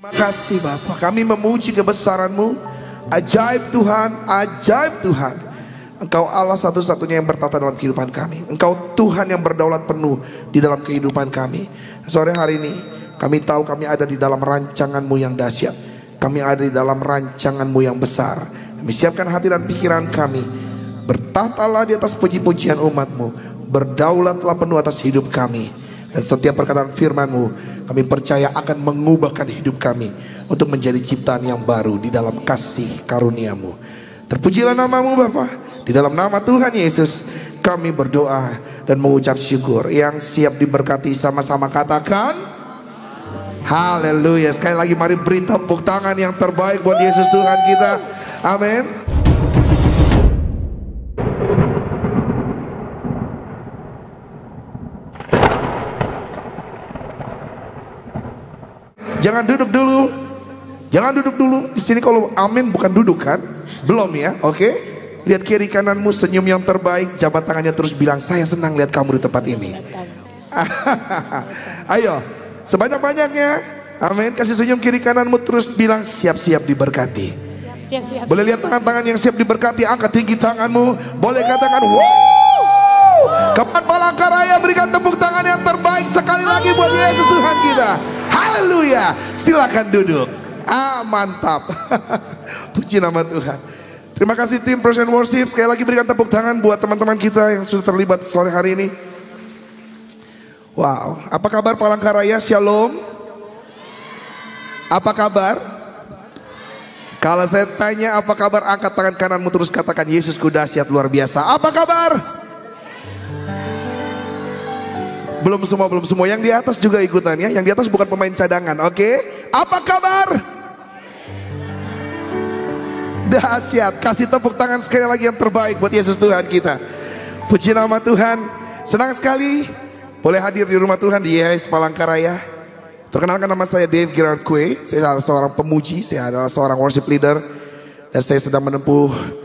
Terima kasih Bapa, kami memuji kebesaran-Mu. Ajaib Tuhan, ajaib Tuhan. Engkau Allah satu-satunya yang bertata dalam kehidupan kami. Engkau Tuhan yang berdaulat penuh di dalam kehidupan kami. Sore hari ini kami tahu kami ada di dalam rancangan-Mu yang dahsyat. Kami ada di dalam rancangan-Mu yang besar. Kami siapkan hati dan pikiran kami. Bertatalah di atas puji-pujian umat-Mu. Berdaulatlah penuh atas hidup kami. Dan setiap perkataan firman-Mu kami percaya akan mengubahkan hidup kami untuk menjadi ciptaan yang baru di dalam kasih karunia-Mu. Terpujilah nama-Mu Bapa. Di dalam nama Tuhan Yesus kami berdoa dan mengucap syukur. Yang siap diberkati sama-sama katakan haleluya. Sekali lagi mari beri tepuk tangan yang terbaik buat Yesus Tuhan kita. Amin. Jangan duduk dulu. Jangan duduk dulu. Di sini kalau amin bukan duduk kan? Belum ya, oke? Lihat kiri kananmu, senyum yang terbaik. Jabat tangannya terus bilang, saya senang lihat kamu di tempat ini. Ayo, sebanyak-banyaknya. Amin. Kasih senyum kiri kananmu terus bilang, siap-siap diberkati. Siap-siap. Boleh lihat tangan-tangan yang siap diberkati. Angkat tinggi tanganmu. Boleh katakan, wow. Kapan Palangkaraya berikan tepuk tangan yang terbaik sekali lagi buat Yesus Tuhan kita. Haleluya. Silakan duduk. Mantap. Puji nama Tuhan. Terima kasih tim Praise and Worship. Sekali lagi berikan tepuk tangan buat teman-teman kita yang sudah terlibat sore hari ini. Wow, apa kabar Palangkaraya? Shalom. Apa kabar? Kalau saya tanya apa kabar, angkat tangan kananmu terus katakan Yesusku dahsyat luar biasa. Apa kabar? Belum semua. Yang di atas juga ikutan ya. Yang di atas bukan pemain cadangan, oke? Apa kabar? Dahsyat. Kasih tepuk tangan sekali lagi yang terbaik buat Yesus Tuhan kita. Puji nama Tuhan. Senang sekali boleh hadir di rumah Tuhan di YHS Palangkaraya. Perkenalkan, nama saya Dave Gerard Kue. Saya adalah seorang pemuji. Saya adalah seorang worship leader. Dan saya sedang menempuh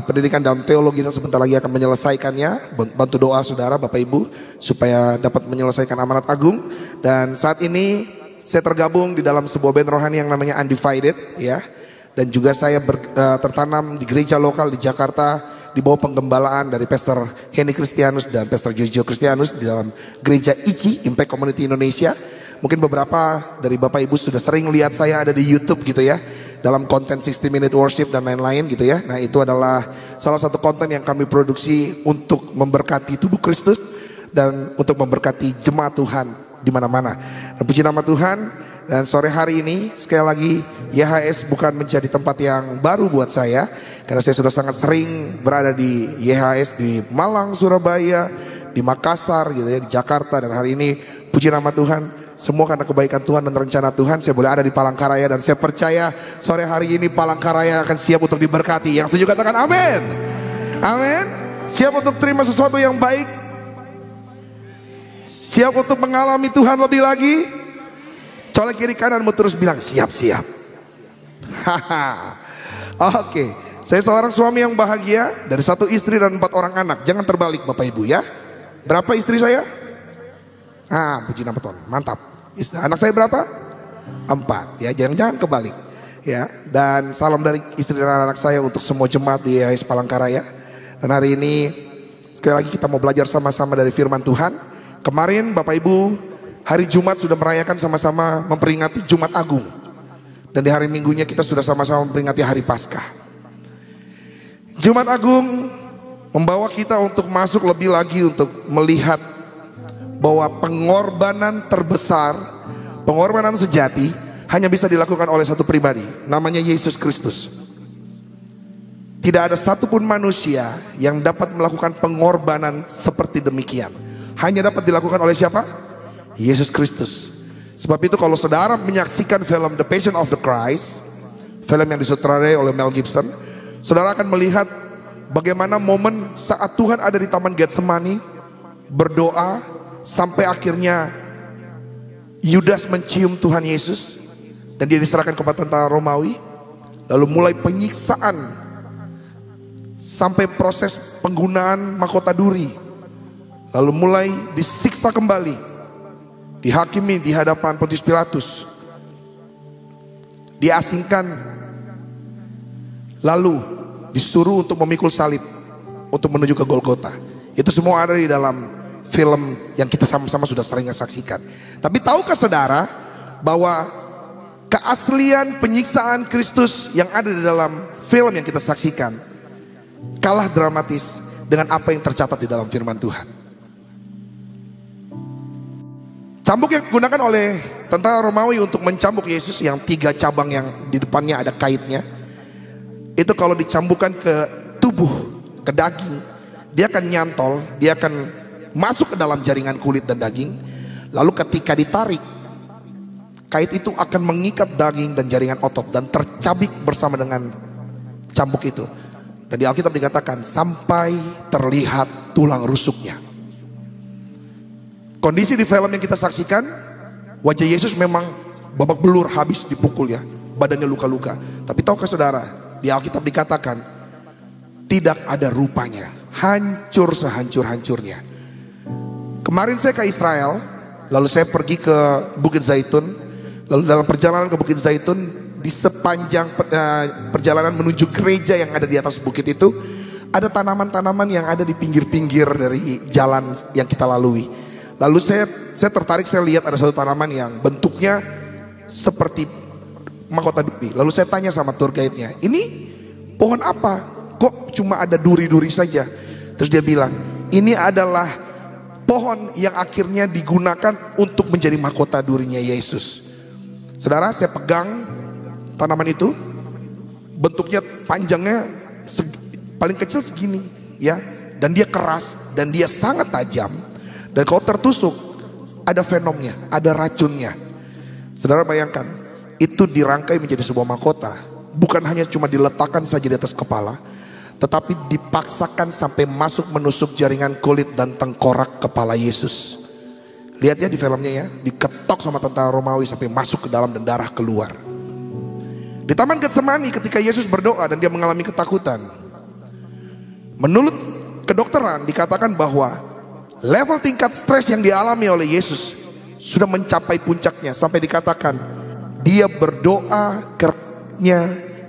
pendidikan dalam teologi dan sebentar lagi akan menyelesaikannya. Bantu doa saudara, Bapak Ibu, supaya dapat menyelesaikan amanat agung. Dan saat ini saya tergabung di dalam sebuah band rohani yang namanya Undivided ya. Dan juga saya tertanam di gereja lokal di Jakarta di bawah penggembalaan dari Pastor Henny Christianus dan Pastor Jojo Christianus di dalam gereja ICI Impact Community Indonesia. Mungkin beberapa dari Bapak Ibu sudah sering lihat saya ada di YouTube gitu ya, dalam konten 60 Minute Worship dan lain-lain gitu ya. Nah itu adalah salah satu konten yang kami produksi untuk memberkati tubuh Kristus dan untuk memberkati jemaat Tuhan di mana-mana. Dan puji nama Tuhan. Dan sore hari ini sekali lagi YHS bukan menjadi tempat yang baru buat saya, karena saya sudah sangat sering berada di YHS di Malang, Surabaya, di Makassar gitu ya, di Jakarta. Dan hari ini puji nama Tuhan, semua karena kebaikan Tuhan dan rencana Tuhan saya boleh ada di Palangkaraya. Dan saya percaya sore hari ini Palangkaraya akan siap untuk diberkati. Yang setuju katakan amin. Amin. Siap untuk terima sesuatu yang baik. Siap untuk mengalami Tuhan lebih lagi. Colek kiri kananmu terus bilang siap-siap. Oke. Saya seorang suami yang bahagia dari 1 istri dan 4 orang anak. Jangan terbalik Bapak Ibu ya. Berapa istri saya? Puji nama Tuhan, mantap. Anak saya berapa? 4 ya, jangan kebalik ya. Dan salam dari istri dan anak saya untuk semua jemaat di YHS Palangkaraya. Dan hari ini sekali lagi kita mau belajar sama-sama dari firman Tuhan. Kemarin Bapak Ibu hari Jumat sudah merayakan sama-sama memperingati Jumat Agung. Dan di hari Minggunya kita sudah sama-sama memperingati hari Paskah. Jumat Agung membawa kita untuk masuk lebih lagi untuk melihat bahwa pengorbanan terbesar, pengorbanan sejati hanya bisa dilakukan oleh satu pribadi, namanya Yesus Kristus. Tidak ada satupun manusia yang dapat melakukan pengorbanan seperti demikian. Hanya dapat dilakukan oleh siapa? Yesus Kristus. Sebab itu kalau saudara menyaksikan film The Passion of the Christ, film yang disutradarai oleh Mel Gibson, saudara akan melihat bagaimana momen saat Tuhan ada di Taman Getsemani berdoa, sampai akhirnya Yudas mencium Tuhan Yesus dan dia diserahkan kepada tentara Romawi. Lalu mulai penyiksaan sampai proses penggunaan mahkota duri. Lalu mulai disiksa kembali, dihakimi di hadapan Pontius Pilatus. diasingkan, lalu disuruh untuk memikul salib untuk menuju ke Golgota. Itu semua ada di dalam film yang kita sama-sama sudah sering saksikan. Tapi tahukah saudara bahwa keaslian penyiksaan Kristus yang ada di dalam film yang kita saksikan kalah dramatis dengan apa yang tercatat di dalam firman Tuhan. Cambuk yang digunakan oleh tentara Romawi untuk mencambuk Yesus, yang 3 cabang yang di depannya ada kaitnya, itu kalau dicambukkan ke tubuh, ke daging, dia akan nyantol, dia akan masuk ke dalam jaringan kulit dan daging. Lalu ketika ditarik, kait itu akan mengikat daging dan jaringan otot dan tercabik bersama dengan cambuk itu. Dan di Alkitab dikatakan sampai terlihat tulang rusuknya. Kondisi di film yang kita saksikan, wajah Yesus memang babak belur, habis dipukul ya, badannya luka-luka. Tapi tahukah saudara, di Alkitab dikatakan tidak ada rupanya, hancur sehancur-hancurnya. Kemarin saya ke Israel, lalu saya pergi ke Bukit Zaitun. Lalu dalam perjalanan ke Bukit Zaitun, di sepanjang perjalanan menuju gereja yang ada di atas bukit itu, ada tanaman-tanaman yang ada di pinggir-pinggir dari jalan yang kita lalui. Lalu saya tertarik, saya lihat ada satu tanaman yang bentuknya seperti mahkota duri. Lalu saya tanya sama tour guide-nya, ini pohon apa? Kok cuma ada duri-duri saja? Terus dia bilang, ini adalah pohon yang akhirnya digunakan untuk menjadi mahkota durinya Yesus. Saudara, saya pegang tanaman itu, bentuknya panjangnya paling kecil segini ya, dan dia keras dan dia sangat tajam. Dan kalau tertusuk ada venomnya, ada racunnya. Saudara bayangkan, itu dirangkai menjadi sebuah mahkota. Bukan hanya cuma diletakkan saja di atas kepala, tetapi dipaksakan sampai masuk menusuk jaringan kulit dan tengkorak kepala Yesus. Lihat ya di filmnya ya, diketok sama tentara Romawi sampai masuk ke dalam dan darah keluar. Di Taman Getsemani ketika Yesus berdoa dan dia mengalami ketakutan, menurut kedokteran dikatakan bahwa level tingkat stres yang dialami oleh Yesus sudah mencapai puncaknya, sampai dikatakan dia berdoa,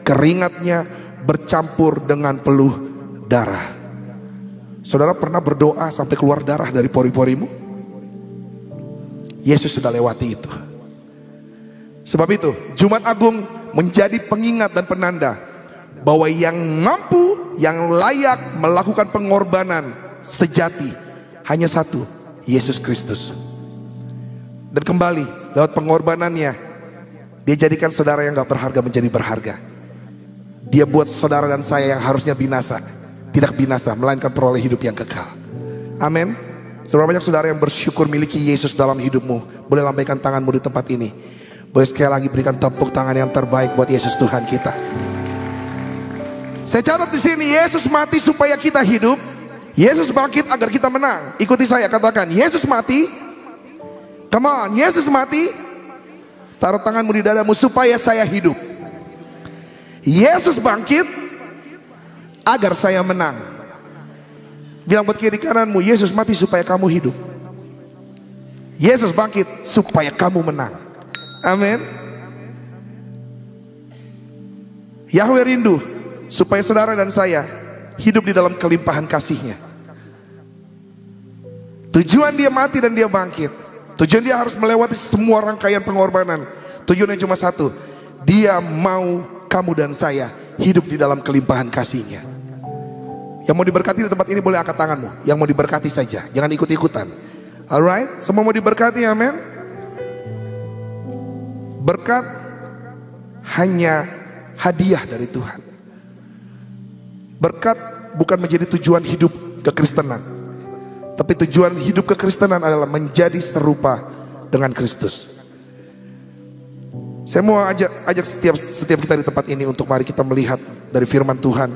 keringatnya bercampur dengan peluh darah. Saudara pernah berdoa sampai keluar darah dari pori-porimu? Yesus sudah lewati itu. Sebab itu Jumat Agung menjadi pengingat dan penanda bahwa yang mampu, yang layak melakukan pengorbanan sejati hanya satu, Yesus Kristus. Dan kembali lewat pengorbanannya, dia jadikan saudara yang gak berharga menjadi berharga. Dia buat saudara dan saya yang harusnya binasa tidak binasa, melainkan peroleh hidup yang kekal. Amin. Seberapa banyak saudara yang bersyukur miliki Yesus dalam hidupmu? Boleh lambaikan tanganmu di tempat ini. Boleh sekali lagi berikan tepuk tangan yang terbaik buat Yesus Tuhan kita. Saya catat di sini, Yesus mati supaya kita hidup. Yesus bangkit agar kita menang. Ikuti saya, katakan, Yesus mati. Come on, Yesus mati. Taruh tanganmu di dadamu, supaya saya hidup. Yesus bangkit agar saya menang. Bilang buat kiri kananmu, Yesus mati supaya kamu hidup. Yesus bangkit supaya kamu menang. Amin. Yahweh rindu supaya saudara dan saya hidup di dalam kelimpahan kasih-Nya. Tujuan dia mati dan dia bangkit, tujuan dia harus melewati semua rangkaian pengorbanan. Tujuannya cuma satu, dia mau kamu dan saya hidup di dalam kelimpahan kasih-Nya. Yang mau diberkati di tempat ini boleh angkat tanganmu. Yang mau diberkati saja, jangan ikut-ikutan. Alright, semua mau diberkati, amin. Berkat hanya hadiah dari Tuhan. Berkat bukan menjadi tujuan hidup kekristenan, tapi tujuan hidup kekristenan adalah menjadi serupa dengan Kristus. Saya mau ajak setiap kita di tempat ini untuk mari kita melihat dari firman Tuhan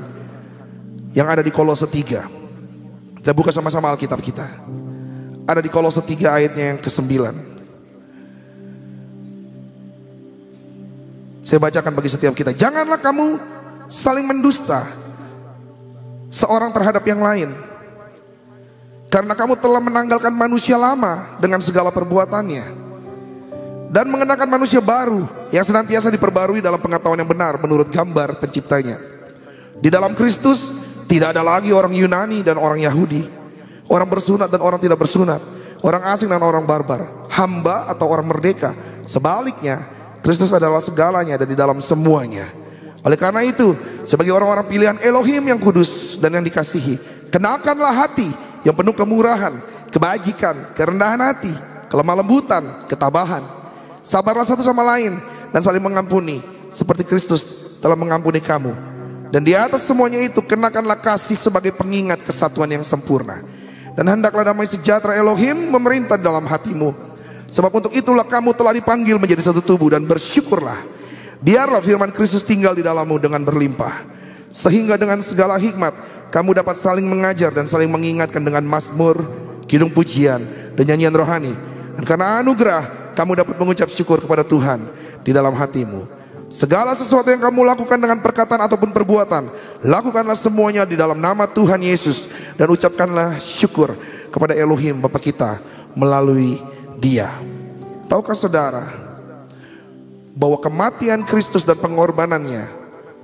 yang ada di Kolose 3. Kita buka sama-sama Alkitab kita. Ada di Kolose 3 ayatnya yang ke-9. Saya bacakan bagi setiap kita. Janganlah kamu saling mendusta seorang terhadap yang lain, karena kamu telah menanggalkan manusia lama dengan segala perbuatannya, dan mengenakan manusia baru yang senantiasa diperbarui dalam pengetahuan yang benar menurut gambar penciptanya. Di dalam Kristus tidak ada lagi orang Yunani dan orang Yahudi, orang bersunat dan orang tidak bersunat, orang asing dan orang barbar, hamba atau orang merdeka. Sebaliknya, Kristus adalah segalanya dan di dalam semuanya. Oleh karena itu, sebagai orang-orang pilihan Elohim yang kudus dan yang dikasihi, kenakanlah hati yang penuh kemurahan, kebajikan, kerendahan hati, kelemah lembutan, ketabahan. Sabarlah satu sama lain dan saling mengampuni, seperti Kristus telah mengampuni kamu. Dan di atas semuanya itu, kenakanlah kasih sebagai pengingat kesatuan yang sempurna. Dan hendaklah damai sejahtera Elohim memerintah dalam hatimu. Sebab untuk itulah kamu telah dipanggil menjadi satu tubuh, dan bersyukurlah. Biarlah firman Kristus tinggal di dalammu dengan berlimpah, sehingga dengan segala hikmat kamu dapat saling mengajar dan saling mengingatkan dengan mazmur, kidung pujian, dan nyanyian rohani. Dan karena anugerah kamu dapat mengucap syukur kepada Tuhan di dalam hatimu. Segala sesuatu yang kamu lakukan dengan perkataan ataupun perbuatan, lakukanlah semuanya di dalam nama Tuhan Yesus, dan ucapkanlah syukur kepada Elohim Bapa kita melalui Dia. Tahukah saudara bahwa kematian Kristus dan pengorbanannya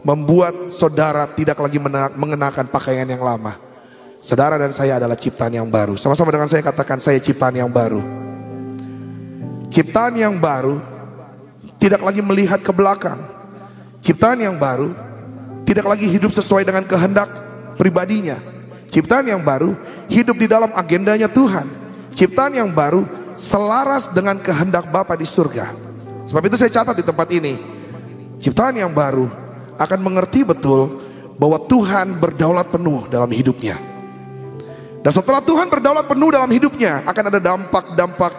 membuat saudara tidak lagi mengenakan pakaian yang lama? Saudara dan saya adalah ciptaan yang baru. Sama-sama dengan saya katakan, saya ciptaan yang baru. Ciptaan yang baru tidak lagi melihat ke belakang. Ciptaan yang baru tidak lagi hidup sesuai dengan kehendak pribadinya. Ciptaan yang baru hidup di dalam agendanya Tuhan. Ciptaan yang baru selaras dengan kehendak Bapa di surga. Sebab itu saya catat di tempat ini, ciptaan yang baru akan mengerti betul bahwa Tuhan berdaulat penuh dalam hidupnya. Dan setelah Tuhan berdaulat penuh dalam hidupnya, akan ada dampak-dampak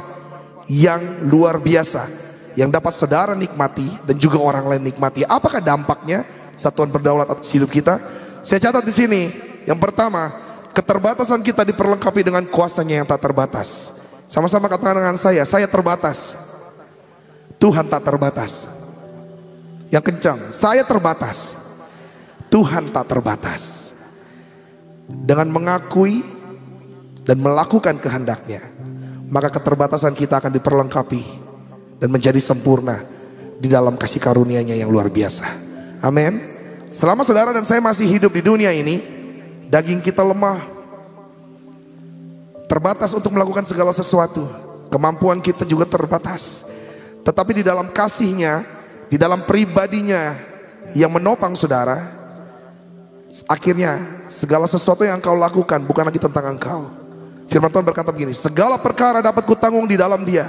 yang luar biasa yang dapat saudara nikmati dan juga orang lain nikmati. Apakah dampaknya saat Tuhan berdaulat atas hidup kita? Saya catat di sini. Yang pertama, keterbatasan kita diperlengkapi dengan kuasanya yang tak terbatas. Sama-sama katakan dengan saya terbatas. Tuhan tak terbatas. Yang kencang, saya terbatas. Tuhan tak terbatas. Dengan mengakui dan melakukan kehendaknya, maka keterbatasan kita akan diperlengkapi dan menjadi sempurna di dalam kasih karunia-Nya yang luar biasa. Amin. Selama saudara dan saya masih hidup di dunia ini, daging kita lemah, terbatas untuk melakukan segala sesuatu. Kemampuan kita juga terbatas. Tetapi di dalam kasih-Nya, di dalam pribadinya yang menopang saudara, akhirnya segala sesuatu yang engkau lakukan bukan lagi tentang engkau. Firman Tuhan berkata begini, segala perkara dapat kutanggung di dalam Dia.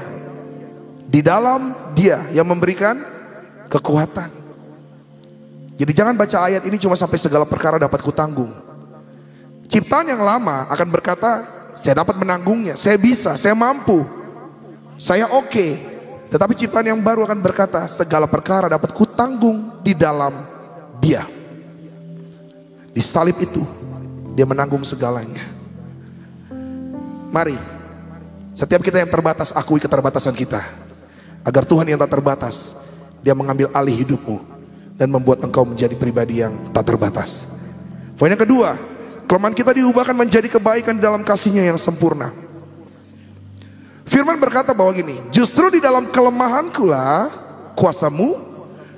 Di dalam Dia yang memberikan kekuatan. Jadi jangan baca ayat ini cuma sampai segala perkara dapat kutanggung. Ciptaan yang lama akan berkata, saya dapat menanggungnya, saya bisa, saya mampu, saya oke. Tetapi ciptaan yang baru akan berkata, segala perkara dapat kutanggung di dalam Dia. Di salib itu Dia menanggung segalanya. Mari, setiap kita yang terbatas, akui keterbatasan kita, agar Tuhan yang tak terbatas, Dia mengambil alih hidupmu dan membuat engkau menjadi pribadi yang tak terbatas. Poin yang kedua, kelemahan kita diubahkan menjadi kebaikan di dalam kasih-Nya yang sempurna. Firman berkata bahwa gini, justru di dalam kelemahanku lah kuasamu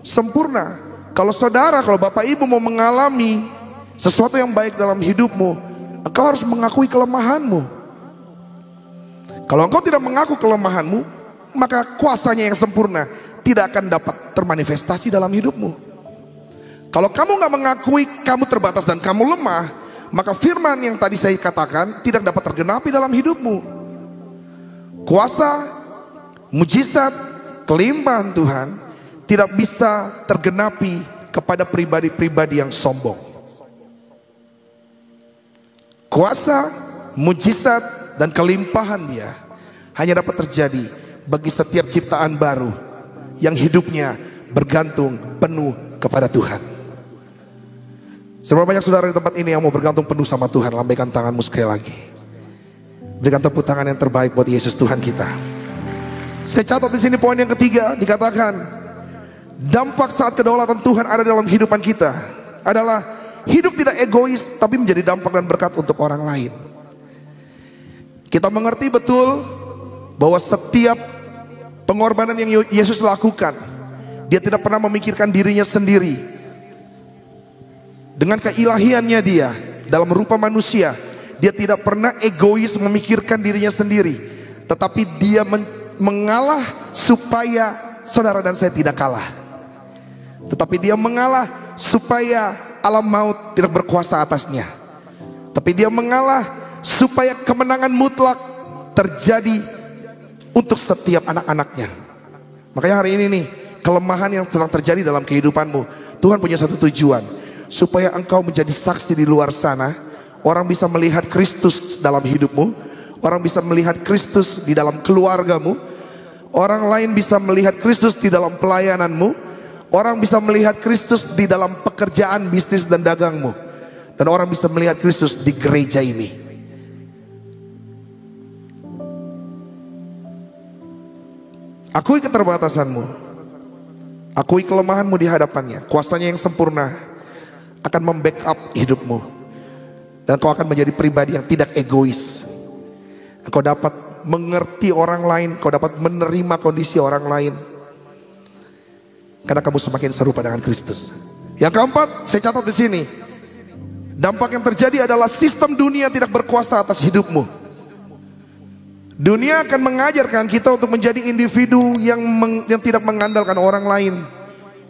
sempurna. Kalau saudara, kalau bapak ibu mau mengalami sesuatu yang baik dalam hidupmu, engkau harus mengakui kelemahanmu. Kalau engkau tidak mengaku kelemahanmu, maka kuasanya yang sempurna tidak akan dapat termanifestasi dalam hidupmu. Kalau kamu gak mengakui kamu terbatas dan kamu lemah, maka firman yang tadi saya katakan tidak dapat tergenapi dalam hidupmu. Kuasa, mujizat, kelimpahan Tuhan tidak bisa tergenapi kepada pribadi-pribadi yang sombong. Kuasa, mujizat, dan kelimpahan Dia hanya dapat terjadi bagi setiap ciptaan baru yang hidupnya bergantung penuh kepada Tuhan. Seberapa banyak saudara di tempat ini yang mau bergantung penuh sama Tuhan? Lambaikan tanganmu sekali lagi. Berikan tepuk tangan yang terbaik buat Yesus Tuhan kita. Saya catat di sini poin yang ketiga, dikatakan dampak saat kedaulatan Tuhan ada dalam kehidupan kita adalah hidup tidak egois, tapi menjadi dampak dan berkat untuk orang lain. Kita mengerti betul bahwa setiap pengorbanan yang Yesus lakukan, Dia tidak pernah memikirkan dirinya sendiri. Dengan keilahiannya dia dalam rupa manusia, dia tidak pernah egois memikirkan dirinya sendiri, tetapi dia mengalah supaya saudara dan saya tidak kalah. Tetapi dia mengalah supaya alam maut tidak berkuasa atasnya. Tapi dia mengalah supaya kemenangan mutlak terjadi untuk setiap anak-anaknya. Makanya hari ini nih, kelemahan yang sedang terjadi dalam kehidupanmu, Tuhan punya satu tujuan, supaya engkau menjadi saksi di luar sana. Orang bisa melihat Kristus dalam hidupmu, orang bisa melihat Kristus di dalam keluargamu, orang lain bisa melihat Kristus di dalam pelayananmu, orang bisa melihat Kristus di dalam pekerjaan, bisnis dan dagangmu, dan orang bisa melihat Kristus di gereja ini. Akui keterbatasanmu, akui kelemahanmu di hadapannya. Kuasanya yang sempurna akan membackup hidupmu, dan kau akan menjadi pribadi yang tidak egois. Kau dapat mengerti orang lain, kau dapat menerima kondisi orang lain, karena kamu semakin serupa dengan Kristus. Yang keempat, saya catat di sini, dampak yang terjadi adalah sistem dunia tidak berkuasa atas hidupmu. Dunia akan mengajarkan kita untuk menjadi individu yang tidak mengandalkan orang lain,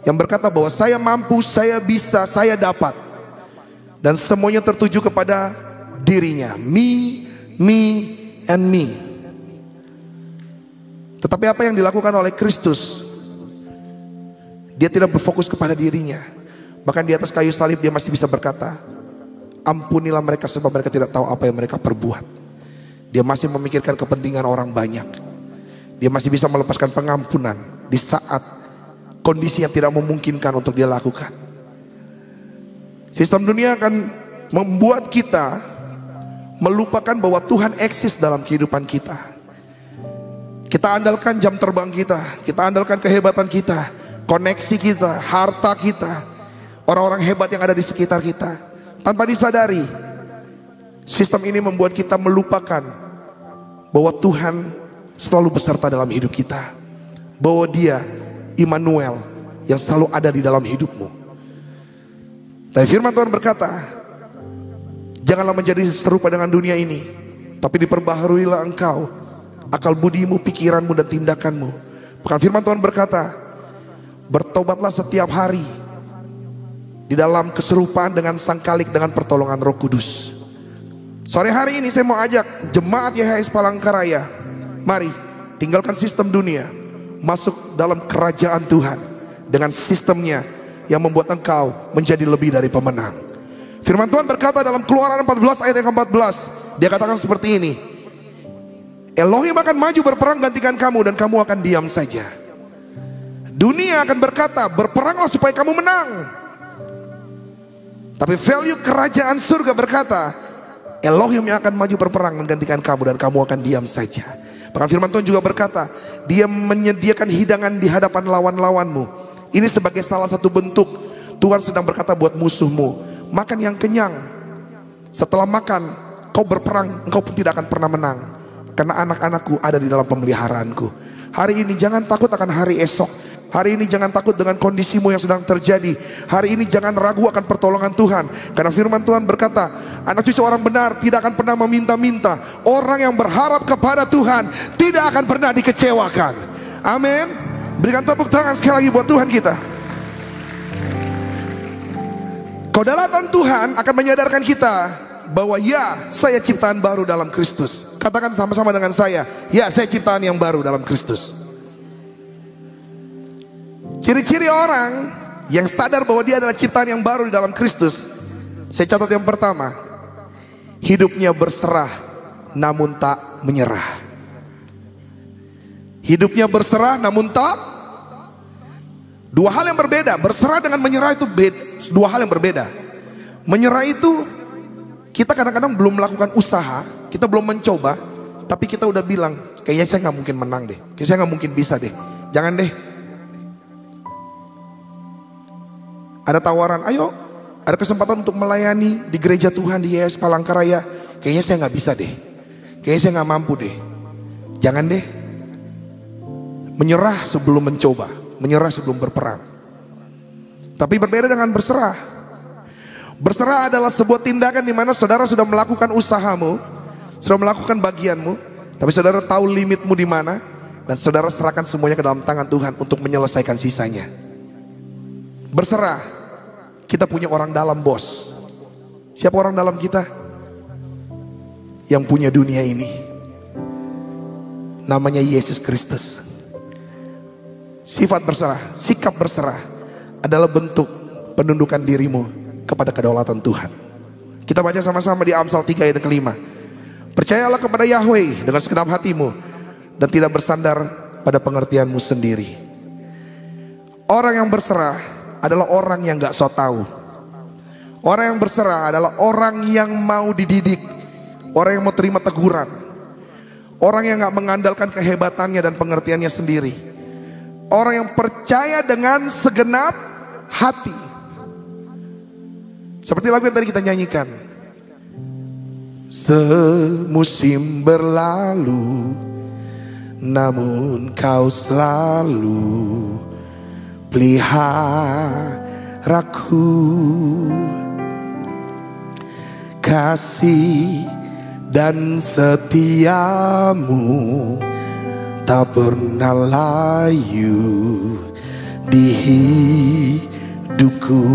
yang berkata bahwa saya mampu, saya bisa, saya dapat, dan semuanya tertuju kepada dirinya. Me, and me. Tetapi apa yang dilakukan oleh Kristus, dia tidak berfokus kepada dirinya. Bahkan di atas kayu salib dia masih bisa berkata, ampunilah mereka sebab mereka tidak tahu apa yang mereka perbuat. Dia masih memikirkan kepentingan orang banyak. Dia masih bisa melepaskan pengampunan di saat kondisi yang tidak memungkinkan untuk dia lakukan. Sistem dunia akan membuat kita melupakan bahwa Tuhan eksis dalam kehidupan kita. Kita andalkan jam terbang kita andalkan kehebatan kita, koneksi kita, harta kita, orang-orang hebat yang ada di sekitar kita. Tanpa disadari, sistem ini membuat kita melupakan bahwa Tuhan selalu beserta dalam hidup kita, bahwa Dia Immanuel yang selalu ada di dalam hidupmu. Tapi firman Tuhan berkata, janganlah menjadi serupa dengan dunia ini, tapi diperbaharuilah engkau akal budimu, pikiranmu dan tindakanmu. Bahkan firman Tuhan berkata, bertobatlah setiap hari di dalam keserupaan dengan sang Khalik dengan pertolongan Roh Kudus. Sore hari ini saya mau ajak jemaat YHS Palangkaraya, mari tinggalkan sistem dunia, masuk dalam kerajaan Tuhan dengan sistemnya yang membuat engkau menjadi lebih dari pemenang. Firman Tuhan berkata dalam Keluaran 14 ayat yang ke-14, dia katakan seperti ini, Elohim akan maju berperang gantikan kamu dan kamu akan diam saja. Dunia akan berkata, berperanglah supaya kamu menang. Tapi value kerajaan surga berkata, Elohim yang akan maju berperang menggantikan kamu dan kamu akan diam saja. Bahkan firman Tuhan juga berkata, dia menyediakan hidangan di hadapan lawan-lawanmu. Ini sebagai salah satu bentuk Tuhan sedang berkata buat musuhmu, makan yang kenyang. Setelah makan, kau berperang, engkau pun tidak akan pernah menang, karena anak-anakku ada di dalam pemeliharaanku. Hari ini jangan takut akan hari esok. Hari ini jangan takut dengan kondisimu yang sedang terjadi. Hari ini jangan ragu akan pertolongan Tuhan, karena firman Tuhan berkata, anak cucu orang benar tidak akan pernah meminta-minta. Orang yang berharap kepada Tuhan tidak akan pernah dikecewakan. Amin. Berikan tepuk tangan sekali lagi buat Tuhan kita. Kedaulatan Tuhan akan menyadarkan kita bahwa ya, saya ciptaan baru dalam Kristus. Katakan sama-sama dengan saya, ya, saya ciptaan yang baru dalam Kristus. Ciri-ciri orang yang sadar bahwa dia adalah ciptaan yang baru di dalam Kristus, saya catat yang pertama, hidupnya berserah namun tak menyerah. Hidupnya berserah namun tak. Dua hal yang berbeda. Berserah dengan menyerah itu dua hal yang berbeda. Menyerah itu kita kadang-kadang belum melakukan usaha, kita belum mencoba, tapi kita udah bilang, kayaknya saya nggak mungkin menang deh, kayaknya saya nggak mungkin bisa deh, jangan deh. Ada tawaran, ayo, ada kesempatan untuk melayani di gereja Tuhan di YHS Palangkaraya, kayaknya saya nggak bisa deh, kayaknya saya nggak mampu deh, jangan deh. Menyerah sebelum mencoba, menyerah sebelum berperang. Tapi berbeda dengan berserah. Berserah adalah sebuah tindakan di mana saudara sudah melakukan usahamu, sudah melakukan bagianmu, tapi saudara tahu limitmu di mana, dan saudara serahkan semuanya ke dalam tangan Tuhan untuk menyelesaikan sisanya. Berserah. Kita punya orang dalam, bos. Siapa orang dalam kita? Yang punya dunia ini. Namanya Yesus Kristus. Sifat berserah, sikap berserah adalah bentuk penundukan dirimu kepada kedaulatan Tuhan. Kita baca sama-sama di Amsal 3 ayat ke-5. Percayalah kepada Yahweh dengan segenap hatimu dan tidak bersandar pada pengertianmu sendiri. Orang yang berserah adalah orang yang gak so tahu. Orang yang berserah adalah orang yang mau dididik, orang yang mau terima teguran, orang yang gak mengandalkan kehebatannya dan pengertiannya sendiri, orang yang percaya dengan segenap hati. Seperti lagu yang tadi kita nyanyikan. Semusim berlalu, namun kau selalu peliharaku. Kasih dan setiamu tak pernah layu di hidupku.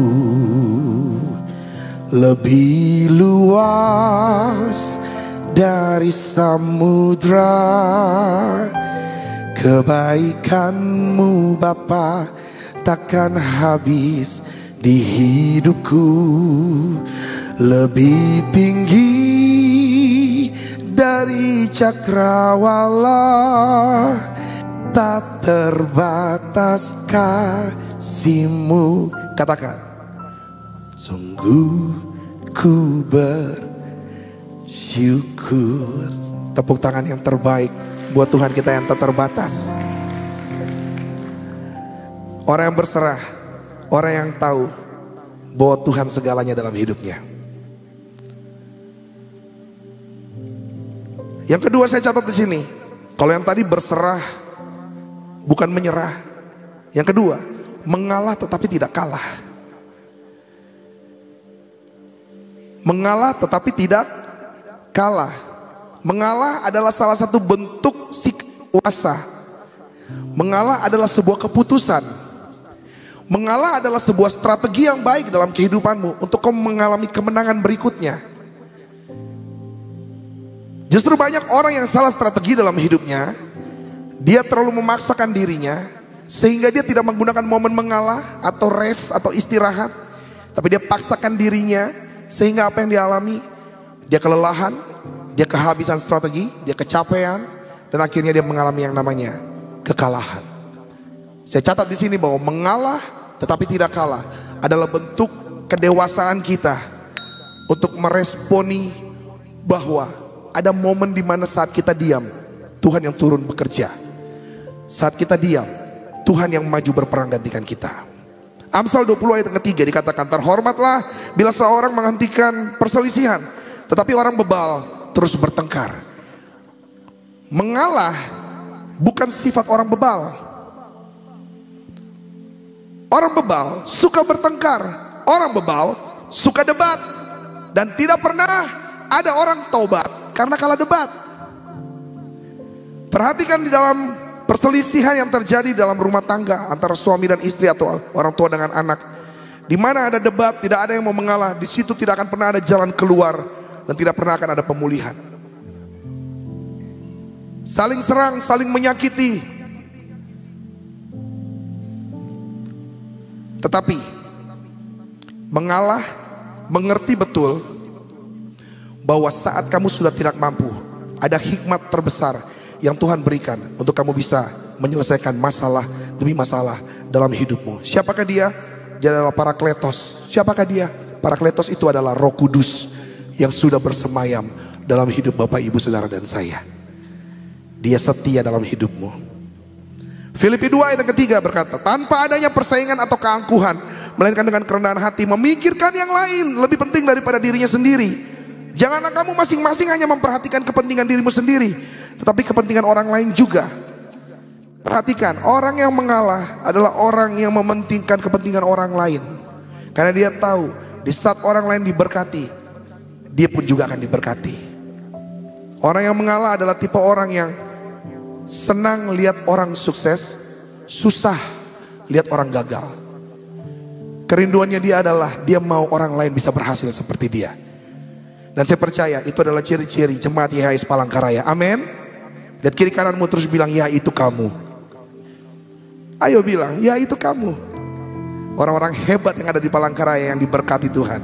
Lebih luas dari samudra kebaikanmu Bapa takkan habis di hidupku. Lebih tinggi dari cakrawala, tak terbatas kasih-Mu. Katakan, sungguh ku bersyukur. Tepuk tangan yang terbaik buat Tuhan kita yang tak terbatas. Orang yang berserah, orang yang tahu bahwa Tuhan segalanya dalam hidupnya. Yang kedua saya catat di sini, kalau yang tadi berserah bukan menyerah. Yang kedua, mengalah tetapi tidak kalah. Mengalah tetapi tidak kalah. Mengalah adalah salah satu bentuk sikap kuasa. Mengalah adalah sebuah keputusan. Mengalah adalah sebuah strategi yang baik dalam kehidupanmu untuk kamu mengalami kemenangan berikutnya. Justru banyak orang yang salah strategi dalam hidupnya. Dia terlalu memaksakan dirinya sehingga dia tidak menggunakan momen mengalah atau rest atau istirahat, tapi dia paksakan dirinya sehingga apa yang dia alami, dia kelelahan, dia kehabisan strategi, dia kecapean, dan akhirnya dia mengalami yang namanya kekalahan. Saya catat di sini bahwa mengalah tetapi tidak kalah adalah bentuk kedewasaan kita untuk meresponi bahwa ada momen di mana saat kita diam, Tuhan yang turun bekerja. Saat kita diam, Tuhan yang maju berperang gantikan kita. Amsal 20 ayat ketiga dikatakan, terhormatlah bila seorang menghentikan perselisihan, tetapi orang bebal terus bertengkar. Mengalah bukan sifat orang bebal. Orang bebal suka bertengkar, orang bebal suka debat, dan tidak pernah ada orang taubat karena kalah debat. Perhatikan di dalam perselisihan yang terjadi dalam rumah tangga antara suami dan istri atau orang tua dengan anak, di mana ada debat, tidak ada yang mau mengalah, di situ tidak akan pernah ada jalan keluar dan tidak pernah akan ada pemulihan. Saling serang, saling menyakiti. Tetapi mengalah, mengerti betul bahwa saat kamu sudah tidak mampu, ada hikmat terbesar yang Tuhan berikan untuk kamu bisa menyelesaikan masalah demi masalah dalam hidupmu. Siapakah dia? Dia adalah Parakletos. Siapakah dia? Parakletos itu adalah Roh Kudus yang sudah bersemayam dalam hidup Bapak, Ibu, Saudara, dan saya. Dia setia dalam hidupmu. Filipi 2 ayat ketiga berkata, tanpa adanya persaingan atau keangkuhan, melainkan dengan kerendahan hati memikirkan yang lain lebih penting daripada dirinya sendiri. Janganlah kamu masing-masing hanya memperhatikan kepentingan dirimu sendiri, tetapi kepentingan orang lain juga. Perhatikan, orang yang mengalah adalah orang yang mementingkan kepentingan orang lain. Karena dia tahu di saat orang lain diberkati, dia pun juga akan diberkati. Orang yang mengalah adalah tipe orang yang senang lihat orang sukses, susah lihat orang gagal. Kerinduannya dia adalah dia mau orang lain bisa berhasil seperti dia. Dan saya percaya itu adalah ciri-ciri jemaat YHS Palangkaraya. Amin. Lihat kiri kananmu terus bilang, ya itu kamu. Ayo bilang, ya itu kamu. Orang-orang hebat yang ada di Palangkaraya yang diberkati Tuhan.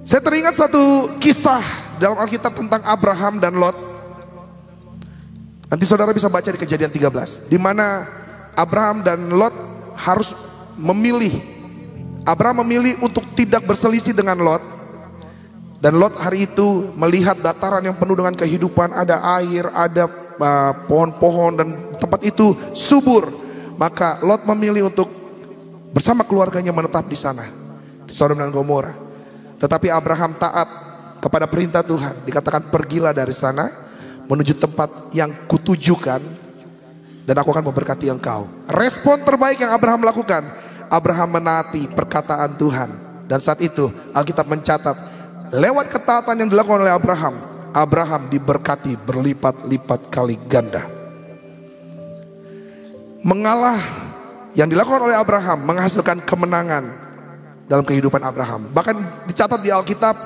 Saya teringat satu kisah dalam Alkitab tentang Abraham dan Lot. Nanti saudara bisa baca di Kejadian 13, di mana Abraham dan Lot harus memilih. Abraham memilih untuk tidak berselisih dengan Lot. Dan Lot hari itu melihat dataran yang penuh dengan kehidupan, ada air, ada pohon-pohon, dan tempat itu subur. Maka Lot memilih untuk bersama keluarganya menetap di sana, di Sodom dan Gomora. Tetapi Abraham taat kepada perintah Tuhan. Dikatakan pergilah dari sana menuju tempat yang kutujukan, dan aku akan memberkati engkau. Respon terbaik yang Abraham lakukan, Abraham menaati perkataan Tuhan. Dan saat itu Alkitab mencatat, lewat ketaatan yang dilakukan oleh Abraham, Abraham diberkati berlipat-lipat kali ganda. Mengalah yang dilakukan oleh Abraham menghasilkan kemenangan dalam kehidupan Abraham. Bahkan dicatat di Alkitab,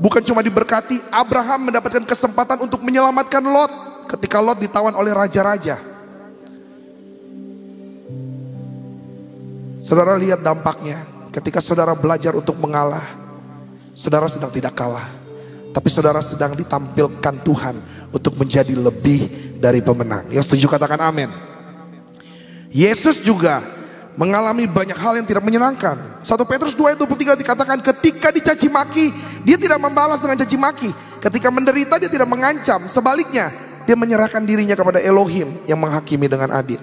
bukan cuma diberkati, Abraham mendapatkan kesempatan untuk menyelamatkan Lot ketika Lot ditawan oleh raja-raja. Saudara lihat dampaknya ketika saudara belajar untuk mengalah. Saudara sedang tidak kalah, tapi saudara sedang ditampilkan Tuhan untuk menjadi lebih dari pemenang. Yang setuju katakan amin. Yesus juga mengalami banyak hal yang tidak menyenangkan. 1 Petrus 2 ayat 23 dikatakan, ketika dicaci maki, dia tidak membalas dengan caci maki. Ketika menderita, dia tidak mengancam. Sebaliknya, dia menyerahkan dirinya kepada Elohim yang menghakimi dengan adil.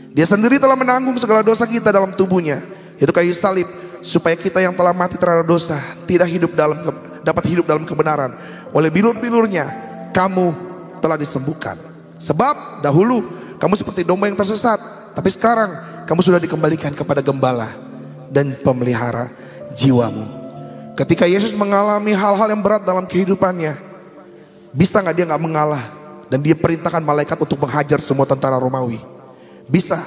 Dia sendiri telah menanggung segala dosa kita dalam tubuhnya, yaitu kayu salib, supaya kita yang telah mati terhadap dosa dapat hidup dalam kebenaran. Oleh bilur-bilurnya kamu telah disembuhkan. Sebab dahulu kamu seperti domba yang tersesat, tapi sekarang kamu sudah dikembalikan kepada gembala dan pemelihara jiwamu. Ketika Yesus mengalami hal-hal yang berat dalam kehidupannya, bisa gak dia gak mengalah? Dan dia perintahkan malaikat untuk menghajar semua tentara Romawi. Bisa.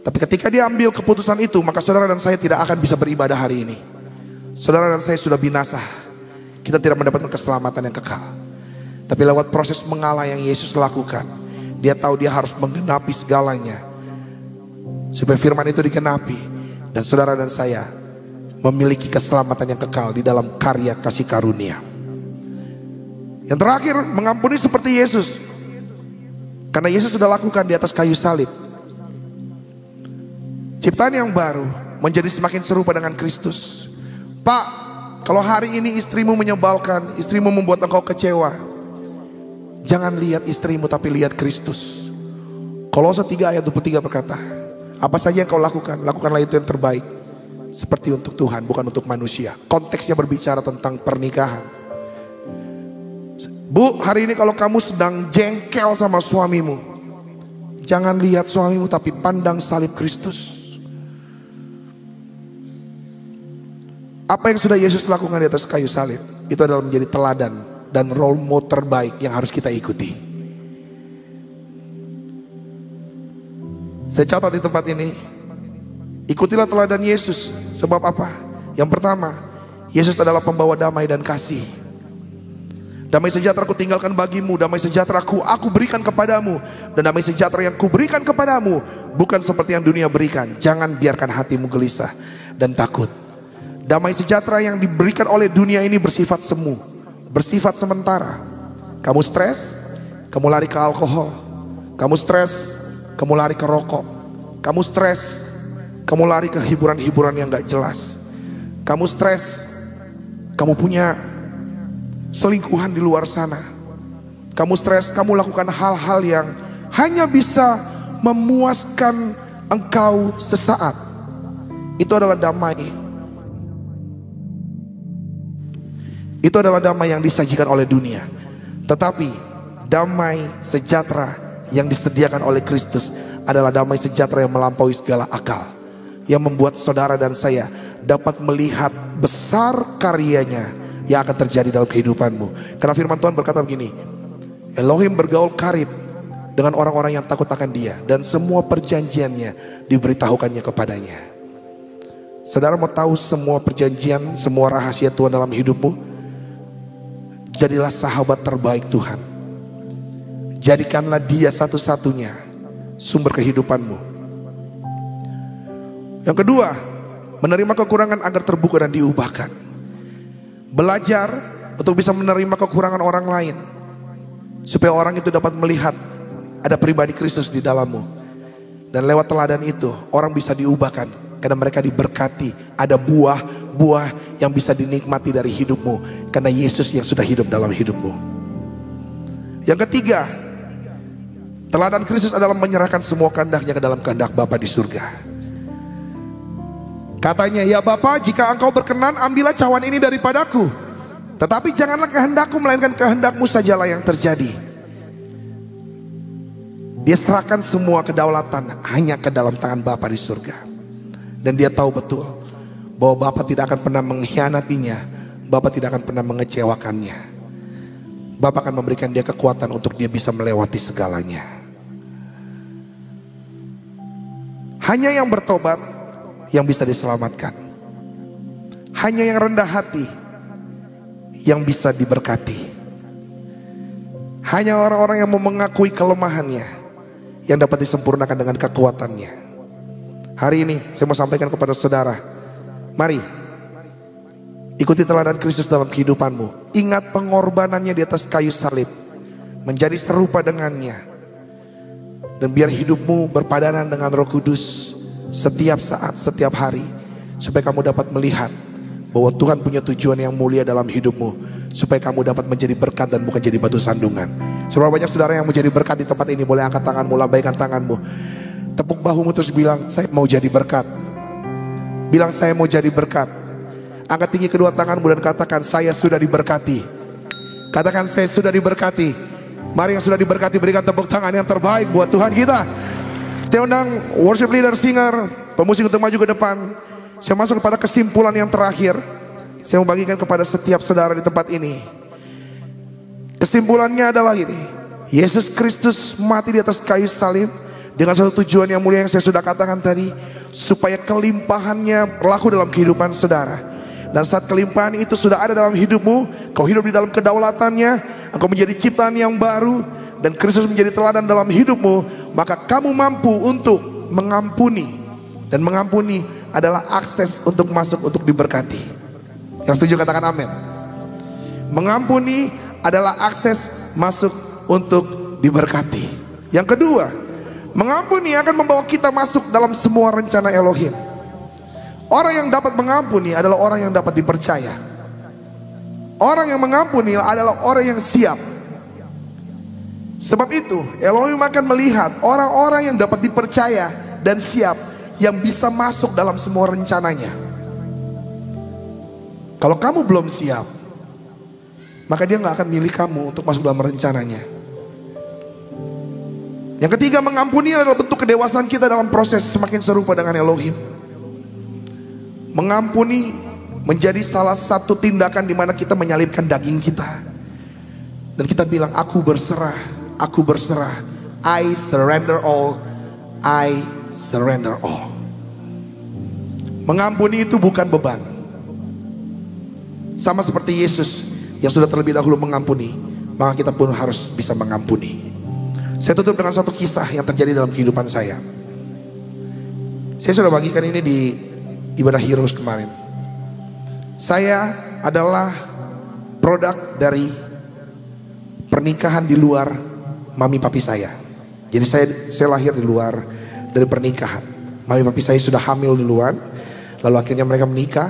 Tapi ketika dia ambil keputusan itu, maka saudara dan saya tidak akan bisa beribadah hari ini. Saudara dan saya sudah binasa. Kita tidak mendapatkan keselamatan yang kekal. Tapi lewat proses mengalah yang Yesus lakukan, dia tahu dia harus menggenapi segalanya, supaya firman itu digenapi, dan saudara dan saya memiliki keselamatan yang kekal di dalam karya kasih karunia. Yang terakhir, mengampuni seperti Yesus. Karena Yesus sudah lakukan di atas kayu salib. Ciptaan yang baru menjadi semakin serupa dengan Kristus. Pak, kalau hari ini istrimu menyebalkan, istrimu membuat engkau kecewa, jangan lihat istrimu tapi lihat Kristus. Kolose 3 ayat 23 berkata, apa saja yang kau lakukan, lakukanlah itu yang terbaik, seperti untuk Tuhan, bukan untuk manusia. Konteksnya berbicara tentang pernikahan. Bu, hari ini kalau kamu sedang jengkel sama suamimu, jangan lihat suamimu tapi pandang salib Kristus. Apa yang sudah Yesus lakukan di atas kayu salib, itu adalah menjadi teladan dan role model terbaik yang harus kita ikuti. Saya catat di tempat ini, ikutilah teladan Yesus. Sebab apa? Yang pertama, Yesus adalah pembawa damai dan kasih. Damai sejahtera ku tinggalkan bagimu, damai sejahtera aku berikan kepadamu. Dan damai sejahtera yang ku berikan kepadamu bukan seperti yang dunia berikan. Jangan biarkan hatimu gelisah dan takut. Damai sejahtera yang diberikan oleh dunia ini bersifat semu, bersifat sementara. Kamu stres, kamu lari ke alkohol. Kamu stres, kamu lari ke rokok. Kamu stres, kamu lari ke hiburan-hiburan yang gak jelas. Kamu stres, kamu punya selingkuhan di luar sana. Kamu stres, kamu lakukan hal-hal yang hanya bisa memuaskan engkau sesaat. Itu adalah damai. Itu adalah damai yang disajikan oleh dunia. Tetapi damai sejahtera yang disediakan oleh Kristus adalah damai sejahtera yang melampaui segala akal, yang membuat saudara dan saya dapat melihat besar karyanya yang akan terjadi dalam kehidupanmu. Karena firman Tuhan berkata begini, Elohim bergaul karib dengan orang-orang yang takut akan Dia, dan semua perjanjiannya diberitahukannya kepadanya. Saudara mau tahu semua perjanjian, semua rahasia Tuhan dalam hidupmu? Jadilah sahabat terbaik Tuhan. Jadikanlah Dia satu-satunya sumber kehidupanmu. Yang kedua, menerima kekurangan agar terbuka dan diubahkan. Belajar untuk bisa menerima kekurangan orang lain, supaya orang itu dapat melihat ada pribadi Kristus di dalammu. Dan lewat teladan itu orang bisa diubahkan, karena mereka diberkati. Ada buah-buah yang bisa dinikmati dari hidupmu, karena Yesus yang sudah hidup dalam hidupmu. Yang ketiga, teladan Kristus adalah menyerahkan semua kehendaknya ke dalam kehendak Bapa di surga. Katanya, ya Bapa, jika engkau berkenan, ambillah cawan ini daripadaku. Tetapi janganlah kehendakku, melainkan kehendakmu sajalah yang terjadi. Dia serahkan semua kedaulatan hanya ke dalam tangan Bapa di surga. Dan dia tahu betul bahwa Bapa tidak akan pernah mengkhianatinya. Bapa tidak akan pernah mengecewakannya. Bapa akan memberikan dia kekuatan untuk dia bisa melewati segalanya. Hanya yang bertobat yang bisa diselamatkan. Hanya yang rendah hati yang bisa diberkati. Hanya orang-orang yang mau mengakui kelemahannya yang dapat disempurnakan dengan kekuatannya. Hari ini saya mau sampaikan kepada saudara, mari ikuti teladan Kristus dalam kehidupanmu. Ingat pengorbanannya di atas kayu salib, menjadi serupa dengannya. Dan biar hidupmu berpadanan dengan Roh Kudus setiap saat, setiap hari, supaya kamu dapat melihat bahwa Tuhan punya tujuan yang mulia dalam hidupmu, supaya kamu dapat menjadi berkat dan bukan jadi batu sandungan. Seberapa banyak saudara yang mau jadi berkat di tempat ini? Boleh angkat tanganmu, lambaikan tanganmu, tepuk bahumu, terus bilang, saya mau jadi berkat. Bilang, saya mau jadi berkat. Angkat tinggi kedua tanganmu dan katakan, saya sudah diberkati. Katakan, saya sudah diberkati. Mari yang sudah diberkati berikan tepuk tangan yang terbaik buat Tuhan kita. Saya undang worship leader, singer, pemusik untuk maju ke depan. Saya masuk kepada kesimpulan yang terakhir. Saya mau bagikan kepada setiap saudara di tempat ini. Kesimpulannya adalah ini: Yesus Kristus mati di atas kayu salib dengan satu tujuan yang mulia yang saya sudah katakan tadi, supaya kelimpahannya berlaku dalam kehidupan saudara. Dan saat kelimpahan itu sudah ada dalam hidupmu, kau hidup di dalam kedaulatannya, engkau menjadi ciptaan yang baru, dan Kristus menjadi teladan dalam hidupmu, maka kamu mampu untuk mengampuni. Dan mengampuni adalah akses untuk masuk untuk diberkati. Yang setuju katakan amin. Mengampuni adalah akses masuk untuk diberkati. Yang kedua, mengampuni akan membawa kita masuk dalam semua rencana Elohim. Orang yang dapat mengampuni adalah orang yang dapat dipercaya. Orang yang mengampuni adalah orang yang siap. Sebab itu Elohim akan melihat orang-orang yang dapat dipercaya dan siap, yang bisa masuk dalam semua rencananya. Kalau kamu belum siap, maka dia gak akan milih kamu untuk masuk dalam rencananya. Yang ketiga, mengampuni adalah bentuk kedewasaan kita dalam proses semakin serupa dengan Elohim. Mengampuni menjadi salah satu tindakan di mana kita menyalibkan daging kita. Dan kita bilang, aku berserah. Aku berserah. I surrender all. I surrender all. Mengampuni itu bukan beban. Sama seperti Yesus yang sudah terlebih dahulu mengampuni, maka kita pun harus bisa mengampuni. Saya tutup dengan satu kisah yang terjadi dalam kehidupan saya. Saya sudah bagikan ini di ibadah Heroes kemarin. Saya adalah produk dari pernikahan di luar mami papi saya. Jadi saya lahir di luar dari pernikahan. Mami papi saya sudah hamil duluan, lalu akhirnya mereka menikah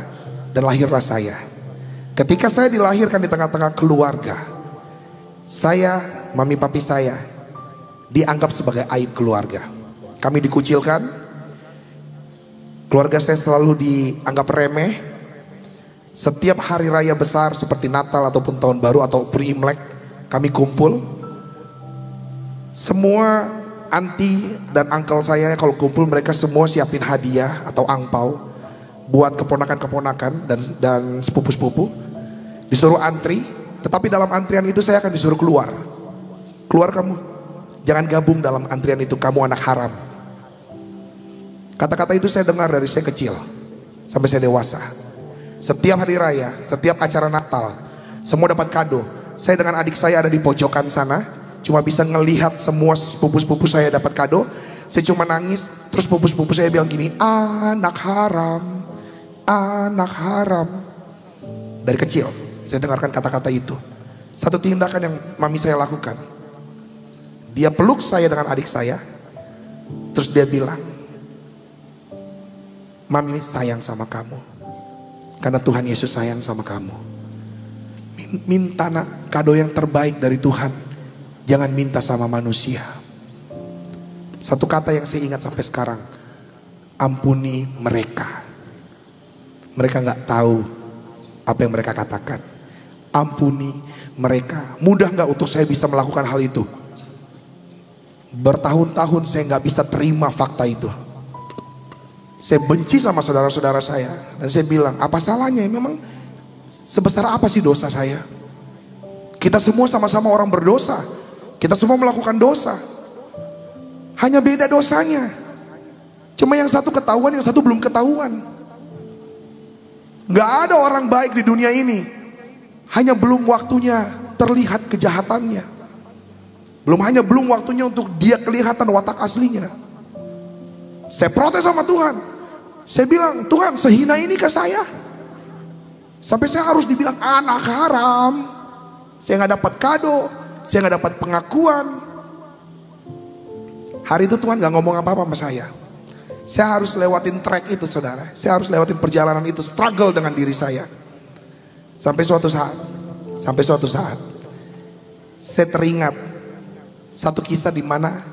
dan lahirlah saya. Ketika saya dilahirkan di tengah-tengah keluarga, saya, mami papi saya dianggap sebagai aib keluarga. Kami dikucilkan. Keluarga saya selalu dianggap remeh. Setiap hari raya besar seperti Natal ataupun Tahun Baru atau Pre-Imlek, kami kumpul. Semua anti dan uncle saya kalau kumpul, mereka semua siapin hadiah atau angpau buat keponakan-keponakan dan sepupu-sepupu. Disuruh antri, tetapi dalam antrian itu saya akan disuruh keluar. Keluar kamu, jangan gabung dalam antrian itu, kamu anak haram. Kata-kata itu saya dengar dari saya kecil sampai saya dewasa. Setiap hari raya, setiap acara Natal, semua dapat kado. Saya dengan adik saya ada di pojokan sana, cuma bisa ngelihat semua sepupu-sepupu saya dapat kado. Saya cuma nangis, terus sepupu-sepupu saya bilang gini, anak haram, anak haram. Dari kecil saya dengarkan kata-kata itu. Satu tindakan yang mami saya lakukan, dia peluk saya dengan adik saya, terus dia bilang, mami sayang sama kamu, karena Tuhan Yesus sayang sama kamu. Minta nak kado yang terbaik dari Tuhan, jangan minta sama manusia. Satu kata yang saya ingat sampai sekarang, ampuni mereka. Mereka gak tahu apa yang mereka katakan. Ampuni mereka. Mudah gak untuk saya bisa melakukan hal itu? Bertahun-tahun saya gak bisa terima fakta itu. Saya benci sama saudara-saudara saya. Dan saya bilang, apa salahnya? Memang sebesar apa sih dosa saya? Kita semua sama-sama orang berdosa. Kita semua melakukan dosa. Hanya beda dosanya. Cuma yang satu ketahuan, yang satu belum ketahuan. Gak ada orang baik di dunia ini. Hanya belum waktunya terlihat kejahatannya. Belum waktunya untuk dia kelihatan watak aslinya. Saya protes sama Tuhan. Saya bilang, Tuhan sehina ini ke saya. Sampai saya harus dibilang anak haram. Saya gak dapat kado. Saya gak dapat pengakuan. Hari itu Tuhan gak ngomong apa-apa sama saya. Saya harus lewatin track itu saudara. Saya harus lewatin perjalanan itu. Struggle dengan diri saya. Sampai suatu saat. Saya teringat satu kisah di mana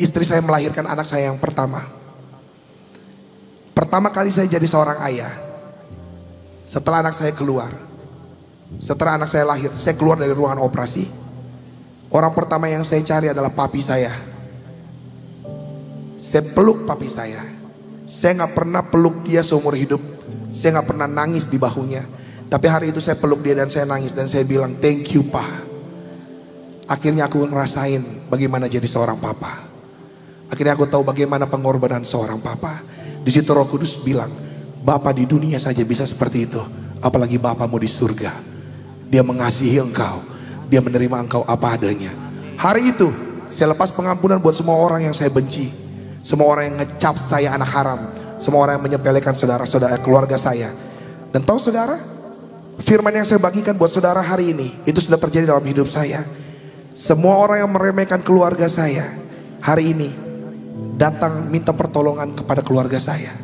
istri saya melahirkan anak saya yang pertama. Pertama kali saya jadi seorang ayah. Setelah anak saya keluar. Setelah anak saya lahir, saya keluar dari ruangan operasi. Orang pertama yang saya cari adalah papi saya. Saya peluk papi saya. Saya gak pernah peluk dia seumur hidup. Saya gak pernah nangis di bahunya. Tapi hari itu saya peluk dia dan saya nangis. Dan saya bilang, thank you pa. Akhirnya aku ngerasain bagaimana jadi seorang papa. Akhirnya aku tahu bagaimana pengorbanan seorang papa. Di situ Roh Kudus bilang, Bapa di dunia saja bisa seperti itu, apalagi Bapamu di surga. Dia mengasihi engkau. Dia menerima engkau apa adanya. Hari itu saya lepas pengampunan buat semua orang yang saya benci. Semua orang yang ngecap saya anak haram. Semua orang yang menyepelekan saudara-saudara keluarga saya. Dan tahu saudara, firman yang saya bagikan buat saudara hari ini, itu sudah terjadi dalam hidup saya. Semua orang yang meremehkan keluarga saya, hari ini datang minta pertolongan kepada keluarga saya.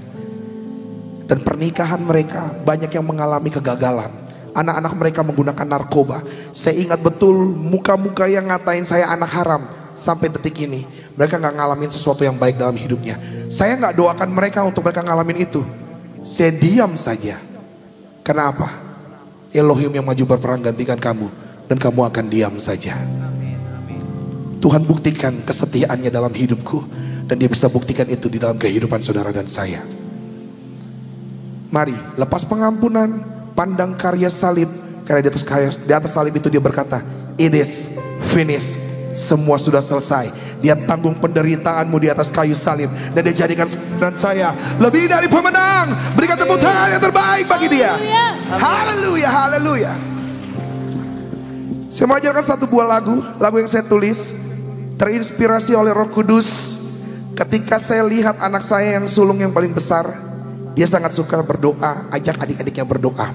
Dan pernikahan mereka banyak yang mengalami kegagalan. Anak-anak mereka menggunakan narkoba. Saya ingat betul muka-muka yang ngatain saya anak haram. Sampai detik ini mereka gak ngalamin sesuatu yang baik dalam hidupnya. Saya gak doakan mereka untuk mereka ngalamin itu. Saya diam saja. Kenapa? Elohim yang maju berperang gantikan kamu. Dan kamu akan diam saja. Tuhan buktikan kesetiaannya dalam hidupku. Dan dia bisa buktikan itu di dalam kehidupan saudara dan saya. Mari lepas pengampunan, pandang karya salib. Karena di atas salib itu dia berkata, it is finished. Semua sudah selesai. Dia tanggung penderitaanmu di atas kayu salib. Dan dia jadikan dan saya lebih dari pemenang. Berikan tepuk tangan yang terbaik bagi dia. Haleluya, haleluya. Saya mau ajarkan satu buah lagu. Lagu yang saya tulis terinspirasi oleh Roh Kudus. Ketika saya lihat anak saya yang sulung yang paling besar, dia sangat suka berdoa, ajak adik-adiknya berdoa.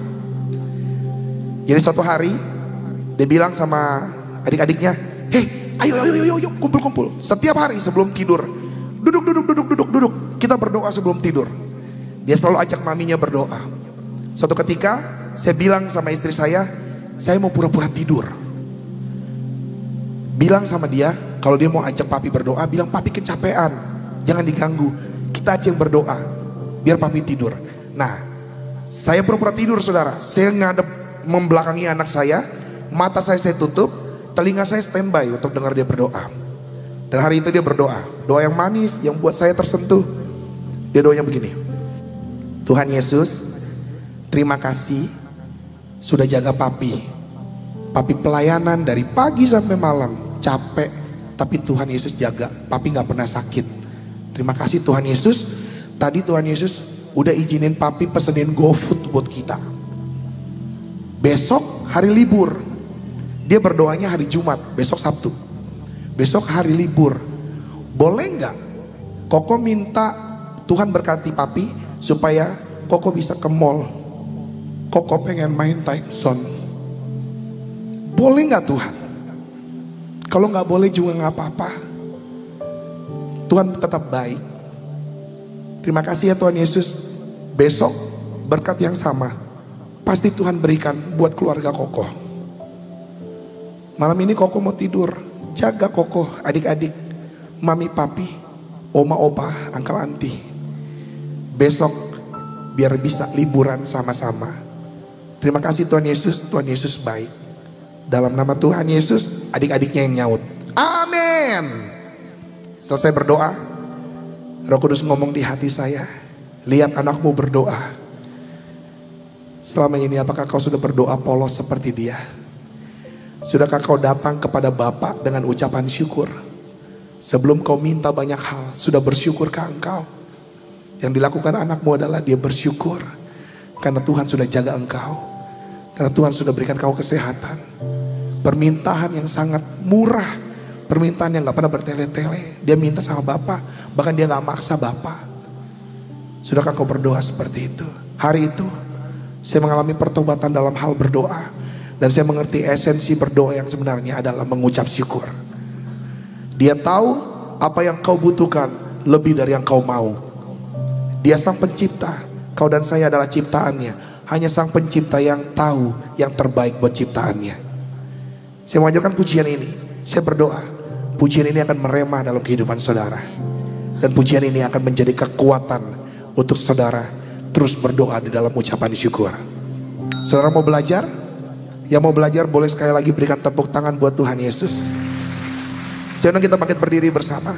Jadi suatu hari dia bilang sama adik-adiknya, "Hei, ayo, kumpul. Setiap hari sebelum tidur, duduk. Kita berdoa sebelum tidur." Dia selalu ajak maminya berdoa. Suatu ketika saya bilang sama istri saya mau pura-pura tidur. Bilang sama dia, kalau dia mau ajak papi berdoa, bilang papi kecapean, jangan diganggu. Kita aja yang berdoa, biar papi tidur. Nah, saya pura-pura tidur saudara. Saya ngadep membelakangi anak saya, mata saya tutup, telinga saya standby untuk dengar dia berdoa. Dan hari itu dia berdoa, doa yang manis, yang buat saya tersentuh. Dia doanya begini, Tuhan Yesus, terima kasih sudah jaga papi. Papi pelayanan dari pagi sampai malam, capek, tapi Tuhan Yesus jaga, papi gak pernah sakit. Terima kasih Tuhan Yesus. Tadi Tuhan Yesus udah izinin papi pesenin GoFood buat kita. Besok hari libur, dia berdoanya hari Jumat, besok Sabtu. Besok hari libur, boleh nggak Koko minta Tuhan berkati papi supaya Koko bisa ke mall. Koko pengen main time zone. Boleh nggak Tuhan? Kalau nggak boleh juga nggak apa-apa. Tuhan tetap baik. Terima kasih ya Tuhan Yesus. Besok berkat yang sama pasti Tuhan berikan buat keluarga Koko. Malam ini Koko mau tidur, jaga Koko, adik-adik, mami papi, oma opa, angkel anti. Besok biar bisa liburan sama-sama. Terima kasih Tuhan Yesus baik. Dalam nama Tuhan Yesus, adik-adiknya yang nyaut. Amin. Selesai berdoa, Roh Kudus ngomong di hati saya, lihat anakmu berdoa. Selama ini apakah kau sudah berdoa polos seperti dia? Sudahkah kau datang kepada Bapa dengan ucapan syukur? Sebelum kau minta banyak hal, sudah bersyukurkah engkau? Yang dilakukan anakmu adalah dia bersyukur. Karena Tuhan sudah jaga engkau. Karena Tuhan sudah berikan kau kesehatan. Permintaan yang sangat murah. Permintaan yang gak pernah bertele-tele. Dia minta sama Bapa, bahkan dia gak maksa Bapa. Sudahkah kau berdoa seperti itu? Hari itu, saya mengalami pertobatan dalam hal berdoa. Dan saya mengerti esensi berdoa yang sebenarnya adalah mengucap syukur. Dia tahu apa yang kau butuhkan lebih dari yang kau mau. Dia sang pencipta, kau dan saya adalah ciptaannya. Hanya sang pencipta yang tahu yang terbaik buat ciptaannya. Saya mengajarkan pujian ini. Saya berdoa, pujian ini akan meremah dalam kehidupan saudara. Dan pujian ini akan menjadi kekuatan untuk saudara terus berdoa di dalam ucapan syukur. Saudara mau belajar? Yang mau belajar boleh sekali lagi berikan tepuk tangan buat Tuhan Yesus. Sekarang kita bangkit berdiri bersama.